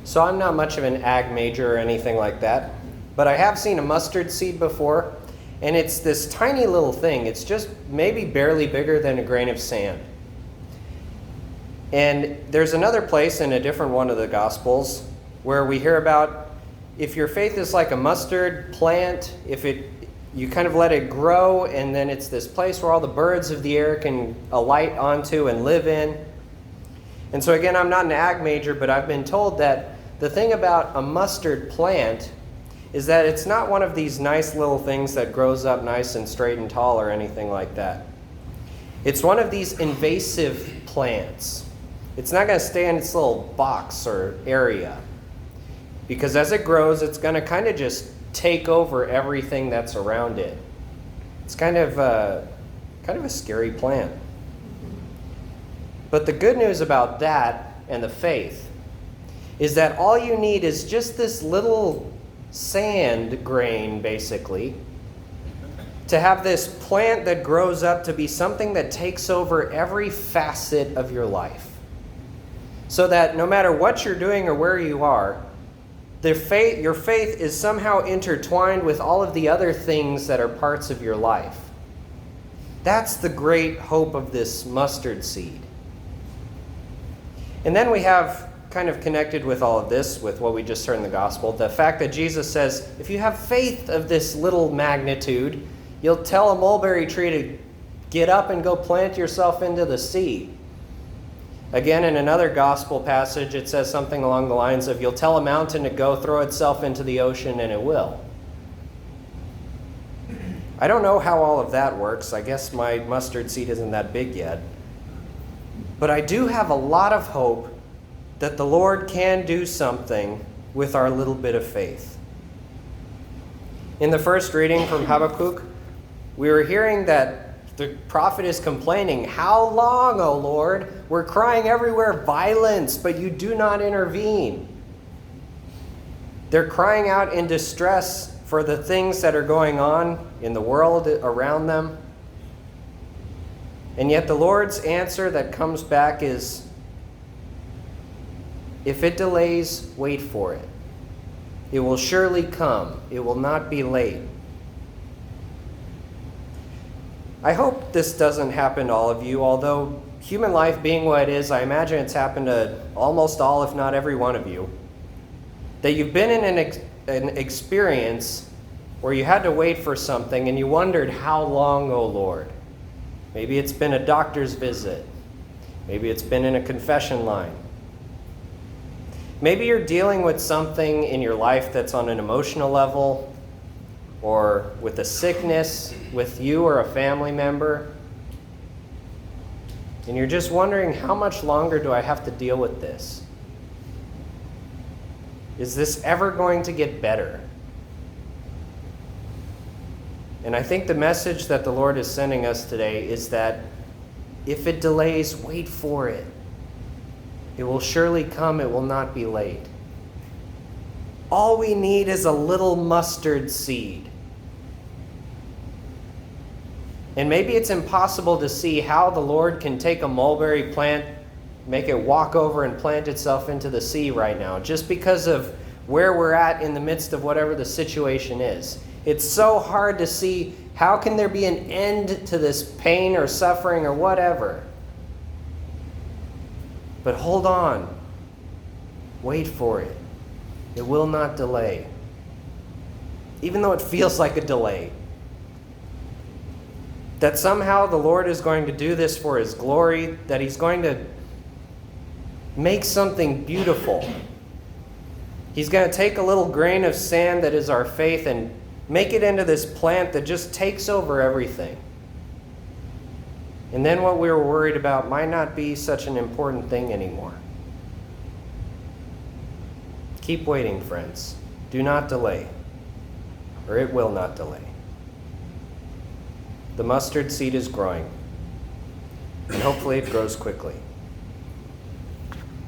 So I'm not much of an ag major or anything like that, but I have seen a mustard seed before, and it's this tiny little thing. It's just maybe barely bigger than a grain of sand. And there's another place in a different one of the Gospels where we hear about if your faith is like a mustard plant, you kind of let it grow, and then it's this place where all the birds of the air can alight onto and live in. And so again, I'm not an ag major, but I've been told that the thing about a mustard plant is that it's not one of these nice little things that grows up nice and straight and tall or anything like that. It's one of these invasive plants. It's not going to stay in its little box or area, because as it grows, it's going to kind of just take over everything that's around it. It's kind of a scary plant. But the good news about that and the faith is that all you need is just this little sand grain, basically, to have this plant that grows up to be something that takes over every facet of your life. So that no matter what you're doing or where you are, your faith is somehow intertwined with all of the other things that are parts of your life. That's the great hope of this mustard seed. And then we have, kind of connected with all of this, with what we just heard in the gospel, the fact that Jesus says, if you have faith of this little magnitude, you'll tell a mulberry tree to get up and go plant yourself into the sea. Again, in another gospel passage, it says something along the lines of, you'll tell a mountain to go throw itself into the ocean, and it will. I don't know how all of that works. I guess my mustard seed isn't that big yet. But I do have a lot of hope that the Lord can do something with our little bit of faith. In the first reading from Habakkuk, we were hearing that the prophet is complaining, "How long, O Lord? We're crying everywhere violence, but you do not intervene." They're crying out in distress for the things that are going on in the world around them. And yet the Lord's answer that comes back is, if it delays, wait for it. It will surely come. It will not be late. I hope this doesn't happen to all of you, although human life being what it is, I imagine it's happened to almost all, if not every one of you, that you've been in an experience where you had to wait for something and you wondered, how long, O Lord? Maybe it's been a doctor's visit. Maybe it's been in a confession line. Maybe you're dealing with something in your life that's on an emotional level, or with a sickness with you or a family member. And you're just wondering, how much longer do I have to deal with this? Is this ever going to get better? And I think the message that the Lord is sending us today is that if it delays, wait for it. It will surely come. It will not be late. All we need is a little mustard seed. And maybe it's impossible to see how the Lord can take a mulberry plant, make it walk over and plant itself into the sea right now, just because of where we're at in the midst of whatever the situation is. It's so hard to see how can there be an end to this pain or suffering or whatever. But hold on. Wait for it. It will not delay. Even though it feels like a delay. That somehow the Lord is going to do this for His glory, that He's going to make something beautiful. He's going to take a little grain of sand that is our faith and make it into this plant that just takes over everything. And then what we were worried about might not be such an important thing anymore. Keep waiting, friends. Do not delay, or it will not delay. The mustard seed is growing, and hopefully it grows quickly.